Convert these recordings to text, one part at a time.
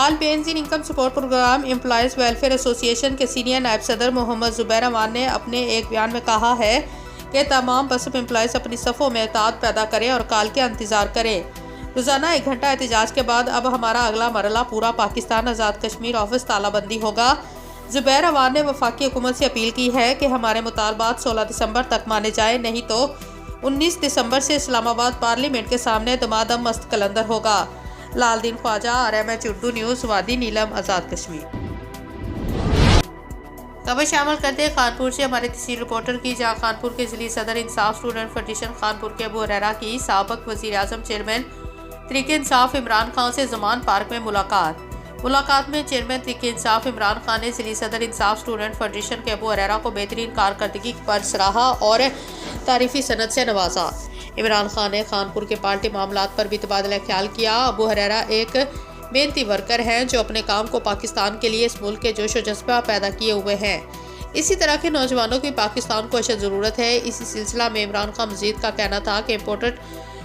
फिलहाल Benazir income support programme employees welfare association के senior नायब सदर मोहम्मद जुबैर अमान ने अपने एक बयान में कहा है कि तमाम बसप एम्प्लॉयज़ अपनी सफ़ों में एतमाद पैदा करें और काल का इंतज़ार करें। रोज़ाना 1 घंटा एहतजाज के बाद अब हमारा अगला मरला पूरा पाकिस्तान आज़ाद कश्मीर ऑफिस तालाबंदी होगा। जुबैर अवान ने वफाकी हुकूमत से अपील की है कि हमारे मुतालबात 16 दिसंबर तक माने जाए, नहीं तो 19 दिसंबर से इस्लामाबाद पार्लियामेंट के सामने दमादम मस्त कलंदर होगा। लालदीन ख्वाजा, RMH उर्दू न्यूज़, वादी नीलम, आज़ाद कश्मीर। खबर शामिल करते हैं कानपुर से हमारे तहसील रिपोर्टर की, जहाँ कानपुर के जिली सदर इंसाफ स्टूडेंट फेडरेशन कानपुर के अबू हुरैरा की साबिक वज़ीर आज़म चेयरमैन तहरीक इंसाफ इमरान खान से ज़मान पार्क में मुलाकात में चेयरमैन तहरीक इंसाफ इमरान खान ने जिली सदर इंसाफ स्टूडेंट फेडरेशन के अबू हुरैरा को बेहतरीन कारकर्दगी पर सराहा और तारीफी सनद से नवाजा। इमरान खान ने कानपुर के पार्टी मामलात पर भी तबादला ख्याल किया। अबू हुरैरा एक मेहनती वर्कर हैं जो अपने काम को पाकिस्तान के लिए इस मुल्क के जोश व जज्बा पैदा किए हुए हैं। इसी तरह के नौजवानों की पाकिस्तान को अशद ज़रूरत है। इसी सिलसिला में इमरान खान मजीद का कहना था कि इम्पोर्टेड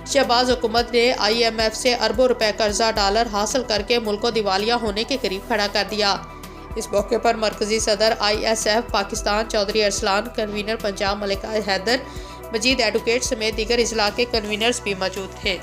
शहबाज हुकूमत ने IMF से अरबों रुपए कर्जा डॉलर हासिल करके मुल्क को दिवालिया होने के करीब खड़ा कर दिया। इस मौके पर मरकजी सदर ISF पाकिस्तान चौधरी अरसलान, कन्वीनर पंजाब मलिका हैदर, मजीद एडवोकेट समेत दीगर इजला के कन्वीनर्स भी मौजूद थे।